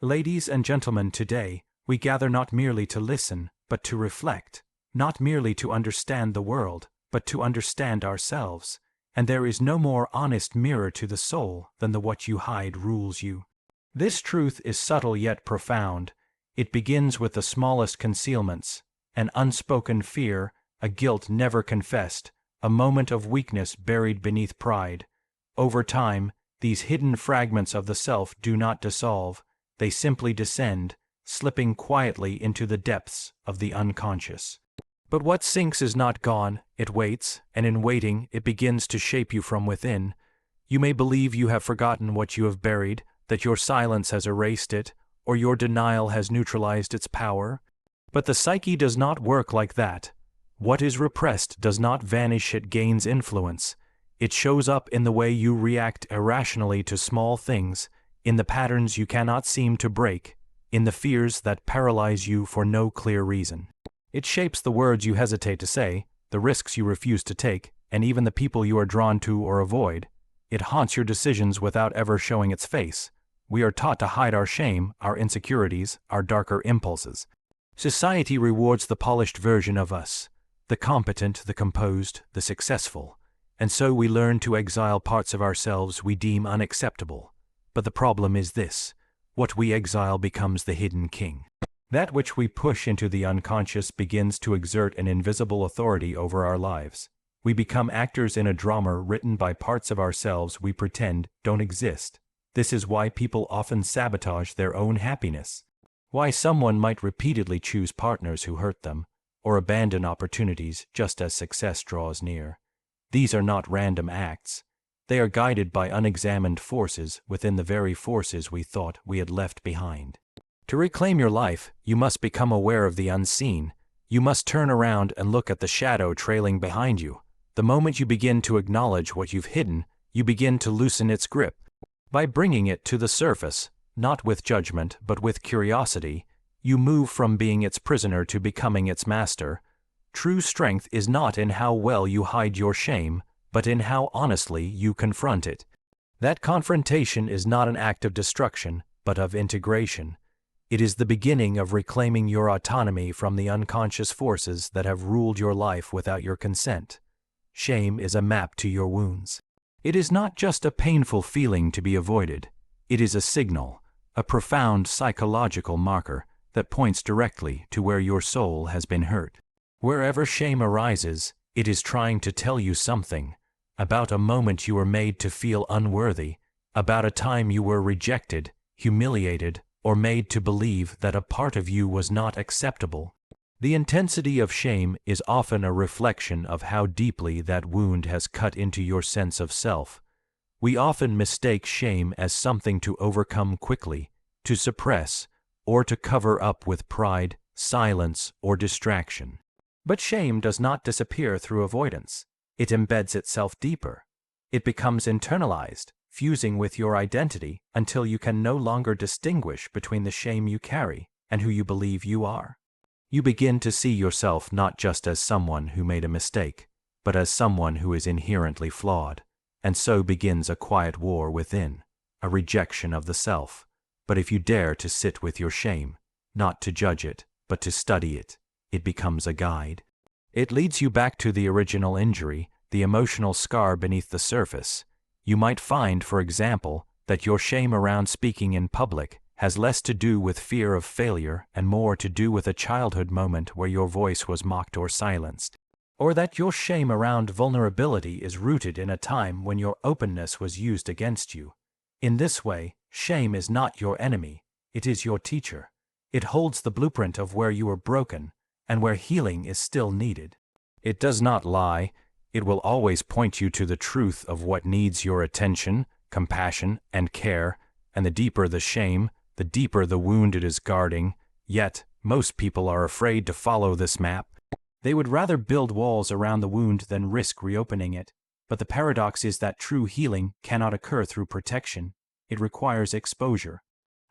Ladies and gentlemen, today, we gather not merely to listen, but to reflect, not merely to understand the world, but to understand ourselves. And there is no more honest mirror to the soul than the what you hide rules you. This truth is subtle yet profound. It begins with the smallest concealments, an unspoken fear, a guilt never confessed, a moment of weakness buried beneath pride. Over time, these hidden fragments of the self do not dissolve, they simply descend, slipping quietly into the depths of the unconscious. But what sinks is not gone, it waits, and in waiting it begins to shape you from within. You may believe you have forgotten what you have buried, that your silence has erased it, or your denial has neutralized its power. But the psyche does not work like that. What is repressed does not vanish, it gains influence. It shows up in the way you react irrationally to small things, in the patterns you cannot seem to break, in the fears that paralyze you for no clear reason. It shapes the words you hesitate to say, the risks you refuse to take, and even the people you are drawn to or avoid. It haunts your decisions without ever showing its face. We are taught to hide our shame, our insecurities, our darker impulses. Society rewards the polished version of us, the competent, the composed, the successful. And so we learn to exile parts of ourselves we deem unacceptable. But the problem is this: what we exile becomes the hidden king. That which we push into the unconscious begins to exert an invisible authority over our lives. We become actors in a drama written by parts of ourselves we pretend don't exist. This is why people often sabotage their own happiness. Why someone might repeatedly choose partners who hurt them, or abandon opportunities just as success draws near. These are not random acts. They are guided by unexamined forces within the very forces we thought we had left behind. To reclaim your life, you must become aware of the unseen. You must turn around and look at the shadow trailing behind you. The moment you begin to acknowledge what you've hidden, you begin to loosen its grip. By bringing it to the surface, not with judgment but with curiosity, you move from being its prisoner to becoming its master. True strength is not in how well you hide your shame, but in how honestly you confront it. That confrontation is not an act of destruction, but of integration. It is the beginning of reclaiming your autonomy from the unconscious forces that have ruled your life without your consent. Shame is a map to your wounds. It is not just a painful feeling to be avoided. It is a signal, a profound psychological marker that points directly to where your soul has been hurt. Wherever shame arises, it is trying to tell you something about a moment you were made to feel unworthy, about a time you were rejected, humiliated, or made to believe that a part of you was not acceptable. The intensity of shame is often a reflection of how deeply that wound has cut into your sense of self. We often mistake shame as something to overcome quickly, to suppress, or to cover up with pride, silence, or distraction. But shame does not disappear through avoidance. It embeds itself deeper. It becomes internalized, fusing with your identity until you can no longer distinguish between the shame you carry and who you believe you are. You begin to see yourself not just as someone who made a mistake, but as someone who is inherently flawed, and so begins a quiet war within, a rejection of the self. But if you dare to sit with your shame, not to judge it, but to study it, it becomes a guide. It leads you back to the original injury, the emotional scar beneath the surface. You might find, for example, that your shame around speaking in public has less to do with fear of failure and more to do with a childhood moment where your voice was mocked or silenced. Or that your shame around vulnerability is rooted in a time when your openness was used against you. In this way, shame is not your enemy, it is your teacher. It holds the blueprint of where you were broken and where healing is still needed. It does not lie. It will always point you to the truth of what needs your attention, compassion, and care, and the deeper the shame, the deeper the wound it is guarding. Yet, most people are afraid to follow this map. They would rather build walls around the wound than risk reopening it. But the paradox is that true healing cannot occur through protection. It requires exposure.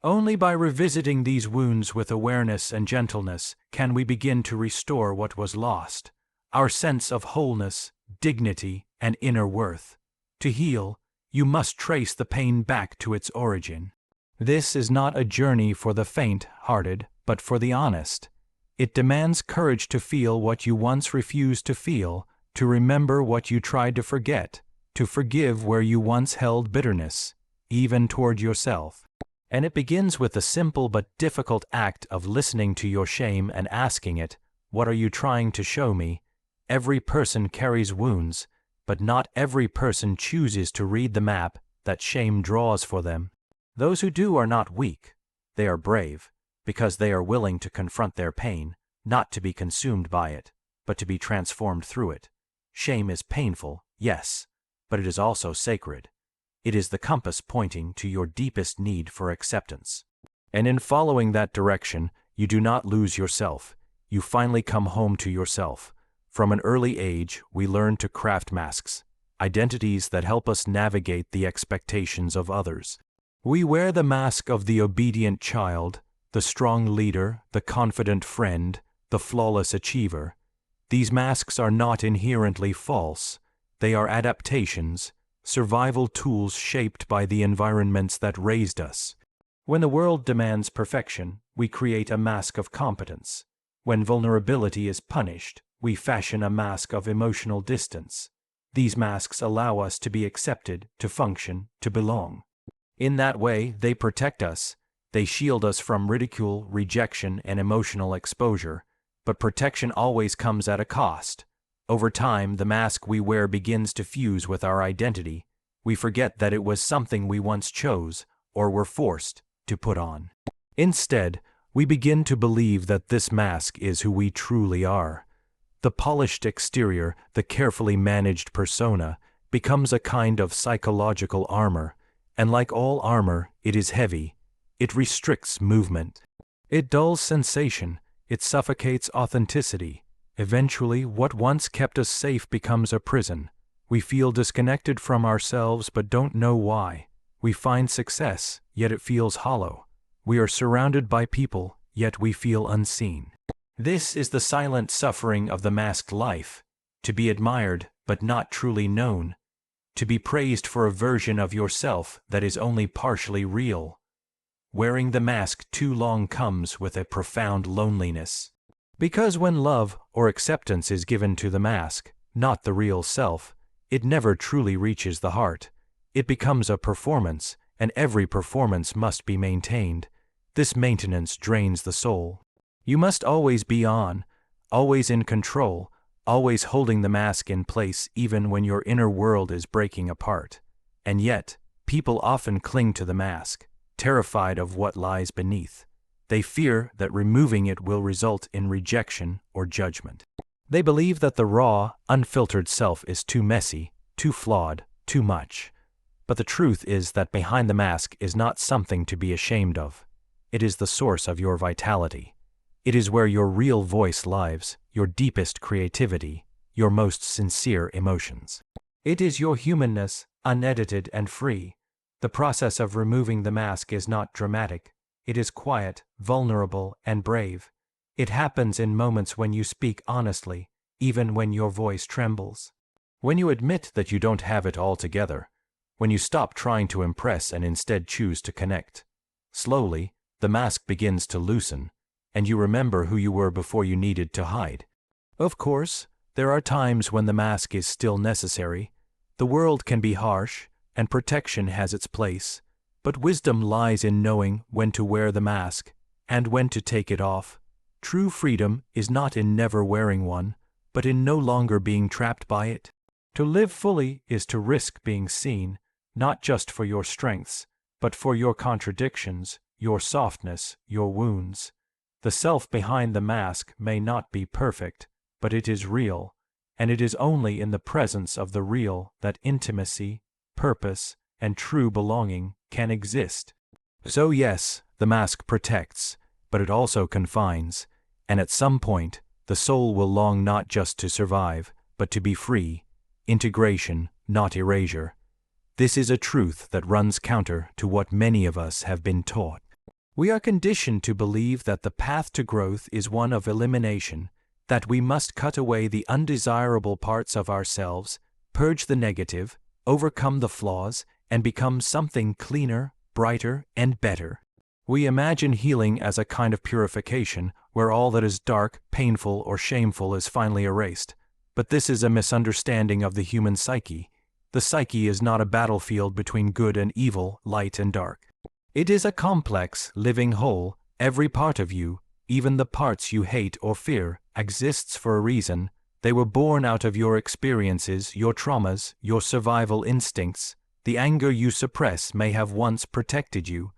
Only by revisiting these wounds with awareness and gentleness can we begin to restore what was lost, our sense of wholeness, dignity, and inner worth. To heal, you must trace the pain back to its origin. This is not a journey for the faint-hearted, but for the honest. It demands courage to feel what you once refused to feel, to remember what you tried to forget, to forgive where you once held bitterness, even toward yourself. And it begins with the simple but difficult act of listening to your shame and asking it, "What are you trying to show me?" Every person carries wounds, but not every person chooses to read the map that shame draws for them. Those who do are not weak. They are brave, because they are willing to confront their pain, not to be consumed by it, but to be transformed through it. Shame is painful, yes, but it is also sacred. It is the compass pointing to your deepest need for acceptance. And in following that direction, you do not lose yourself. You finally come home to yourself. From an early age, we learn to craft masks, identities that help us navigate the expectations of others. We wear the mask of the obedient child, the strong leader, the confident friend, the flawless achiever. These masks are not inherently false. They are adaptations, survival tools shaped by the environments that raised us. When the world demands perfection, we create a mask of competence. When vulnerability is punished, we fashion a mask of emotional distance. These masks allow us to be accepted, to function, to belong. In that way, they protect us. They shield us from ridicule, rejection, and emotional exposure. But protection always comes at a cost. Over time, the mask we wear begins to fuse with our identity. We forget that it was something we once chose, or were forced, to put on. Instead, we begin to believe that this mask is who we truly are. The polished exterior, the carefully managed persona, becomes a kind of psychological armor, and like all armor, it is heavy. It restricts movement. It dulls sensation. It suffocates authenticity. Eventually, what once kept us safe becomes a prison. We feel disconnected from ourselves but don't know why. We find success, yet it feels hollow. We are surrounded by people, yet we feel unseen. This is the silent suffering of the masked life. To be admired, but not truly known. To be praised for a version of yourself that is only partially real. Wearing the mask too long comes with a profound loneliness. Because when love or acceptance is given to the mask, not the real self, it never truly reaches the heart. It becomes a performance, and every performance must be maintained. This maintenance drains the soul. You must always be on, always in control, always holding the mask in place even when your inner world is breaking apart. And yet, people often cling to the mask, terrified of what lies beneath. They fear that removing it will result in rejection or judgment. They believe that the raw, unfiltered self is too messy, too flawed, too much. But the truth is that behind the mask is not something to be ashamed of. It is the source of your vitality. It is where your real voice lives, your deepest creativity, your most sincere emotions. It is your humanness, unedited and free. The process of removing the mask is not dramatic. It is quiet, vulnerable, and brave. It happens in moments when you speak honestly, even when your voice trembles. When you admit that you don't have it all together. When you stop trying to impress and instead choose to connect. Slowly, the mask begins to loosen, and you remember who you were before you needed to hide. Of course, there are times when the mask is still necessary. The world can be harsh, and protection has its place, but wisdom lies in knowing when to wear the mask and when to take it off. True freedom is not in never wearing one, but in no longer being trapped by it. To live fully is to risk being seen, not just for your strengths, but for your contradictions, your softness, your wounds. The self behind the mask may not be perfect, but it is real, and it is only in the presence of the real that intimacy, purpose, and true belonging can exist. So yes, the mask protects, but it also confines, and at some point, the soul will long not just to survive, but to be free. Integration, not erasure. This is a truth that runs counter to what many of us have been taught. We are conditioned to believe that the path to growth is one of elimination, that we must cut away the undesirable parts of ourselves, purge the negative, overcome the flaws, and become something cleaner, brighter, and better. We imagine healing as a kind of purification, where all that is dark, painful, or shameful is finally erased. But this is a misunderstanding of the human psyche. The psyche is not a battlefield between good and evil, light and dark. It is a complex, living whole. Every part of you, even the parts you hate or fear, exists for a reason. They were born out of your experiences, your traumas, your survival instincts. The anger you suppress may have once protected you.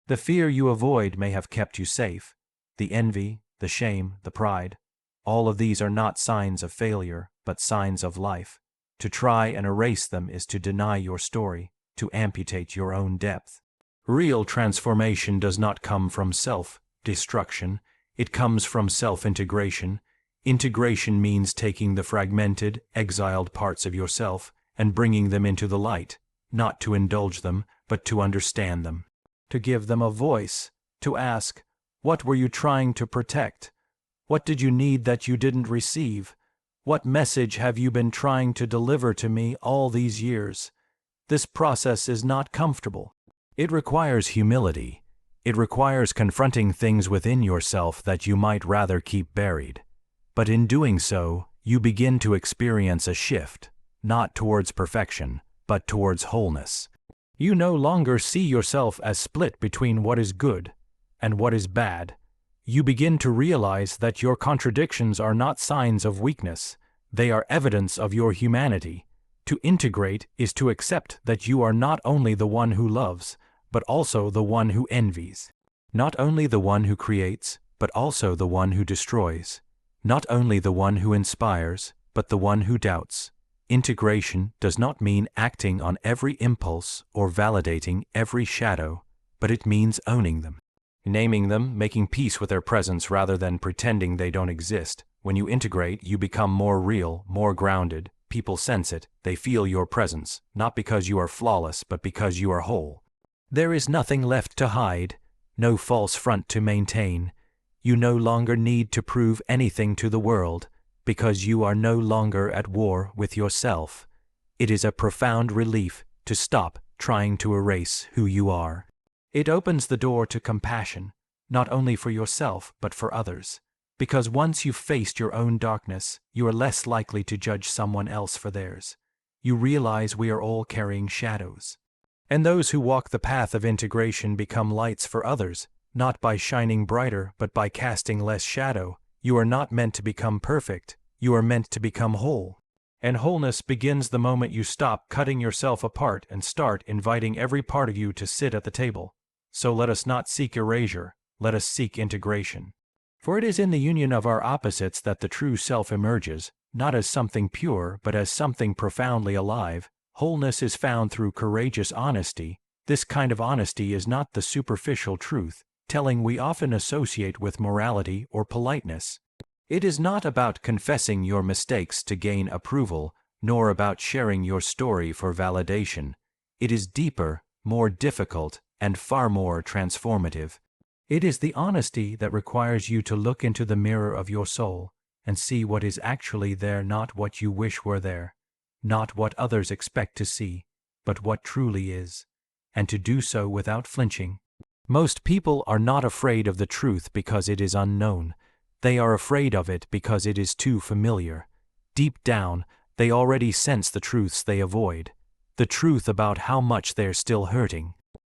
The fear you avoid may have kept you safe. The envy, the shame, the pride, all of these are not signs of failure, but signs of life. To try and erase them is to deny your story, to amputate your own depth. Real transformation does not come from self-destruction, it comes from self-integration. Integration means taking the fragmented, exiled parts of yourself and bringing them into the light, not to indulge them, but to understand them. To give them a voice, to ask, what were you trying to protect? What did you need that you didn't receive? What message have you been trying to deliver to me all these years? This process is not comfortable. It requires humility. It requires confronting things within yourself that you might rather keep buried. But in doing so, you begin to experience a shift, not towards perfection, but towards wholeness. You no longer see yourself as split between what is good and what is bad. You begin to realize that your contradictions are not signs of weakness, they are evidence of your humanity. To integrate is to accept that you are not only the one who loves, but also the one who envies. Not only the one who creates, but also the one who destroys. Not only the one who inspires, but the one who doubts. Integration does not mean acting on every impulse or validating every shadow, but it means owning them. Naming them, making peace with their presence rather than pretending they don't exist. When you integrate, you become more real, more grounded. People sense it, they feel your presence, not because you are flawless, but because you are whole. There is nothing left to hide, no false front to maintain. You no longer need to prove anything to the world, because you are no longer at war with yourself. It is a profound relief to stop trying to erase who you are. It opens the door to compassion, not only for yourself, but for others. Because once you've faced your own darkness, you are less likely to judge someone else for theirs. You realize we are all carrying shadows. And those who walk the path of integration become lights for others, not by shining brighter, but by casting less shadow. You are not meant to become perfect, you are meant to become whole. And wholeness begins the moment you stop cutting yourself apart and start inviting every part of you to sit at the table. So let us not seek erasure, let us seek integration. For it is in the union of our opposites that the true self emerges, not as something pure, but as something profoundly alive. Wholeness is found through courageous honesty. This kind of honesty is not the superficial truth, telling we often associate with morality or politeness. It is not about confessing your mistakes to gain approval, nor about sharing your story for validation. It is deeper, more difficult, and far more transformative. It is the honesty that requires you to look into the mirror of your soul and see what is actually there, not what you wish were there, not what others expect to see, but what truly is, and to do so without flinching. Most people are not afraid of the truth because it is unknown. They are afraid of it because it is too familiar. Deep down, they already sense the truths they avoid. The truth about how much they are still hurting.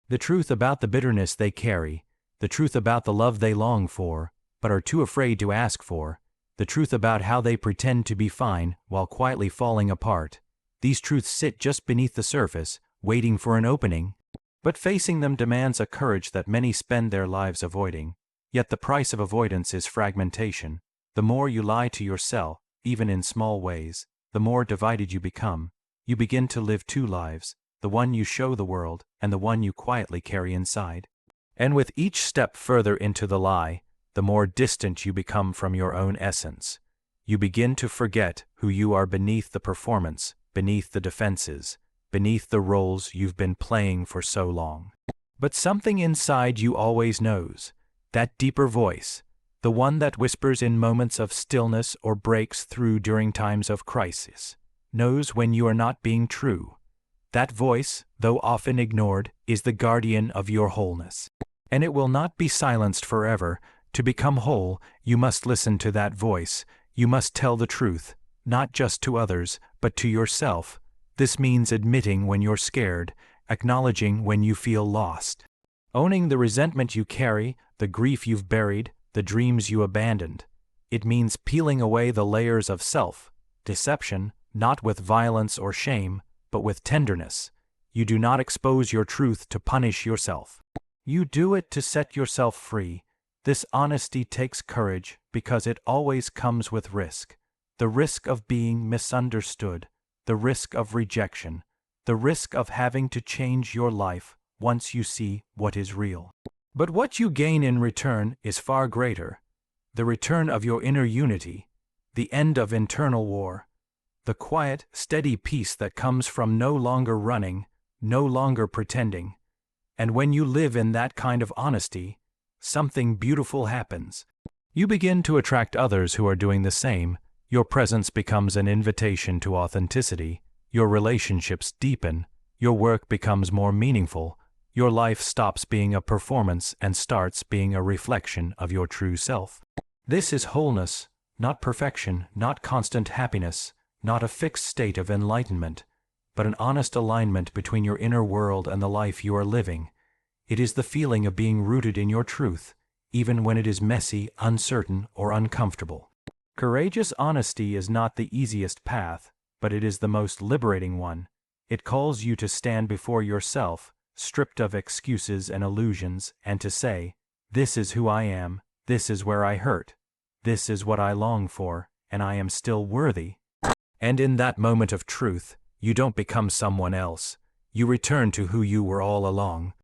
The truth about the bitterness they carry. The truth about the love they long for, but are too afraid to ask for. The truth about how they pretend to be fine while quietly falling apart. These truths sit just beneath the surface, waiting for an opening. But facing them demands a courage that many spend their lives avoiding. Yet the price of avoidance is fragmentation. The more you lie to yourself, even in small ways, the more divided you become. You begin to live two lives, the one you show the world and the one you quietly carry inside. And with each step further into the lie, the more distant you become from your own essence. You begin to forget who you are beneath the performance, beneath the defenses, beneath the roles you've been playing for so long. But something inside you always knows. That deeper voice, the one that whispers in moments of stillness or breaks through during times of crisis, knows when you are not being true. That voice, though often ignored, is the guardian of your wholeness. And it will not be silenced forever. To become whole, you must listen to that voice. You must tell the truth, not just to others, but to yourself. This means admitting when you're scared, acknowledging when you feel lost, owning the resentment you carry, the grief you've buried, the dreams you abandoned. It means peeling away the layers of self-deception, not with violence or shame, but with tenderness. You do not expose your truth to punish yourself. You do it to set yourself free. This honesty takes courage because it always comes with risk. The risk of being misunderstood, the risk of rejection, the risk of having to change your life once you see what is real. But what you gain in return is far greater. The return of your inner unity, the end of internal war, the quiet, steady peace that comes from no longer running, no longer pretending. And when you live in that kind of honesty, something beautiful happens. You begin to attract others who are doing the same. Your presence becomes an invitation to authenticity. Your relationships deepen. Your work becomes more meaningful. Your life stops being a performance and starts being a reflection of your true self. This is wholeness, not perfection, not constant happiness, not a fixed state of enlightenment, but an honest alignment between your inner world and the life you are living. It is the feeling of being rooted in your truth, even when it is messy, uncertain, or uncomfortable. Courageous honesty is not the easiest path, but it is the most liberating one. It calls you to stand before yourself, stripped of excuses and illusions, and to say, "This is who I am, this is where I hurt, this is what I long for, and I am still worthy." And in that moment of truth, you don't become someone else. You return to who you were all along,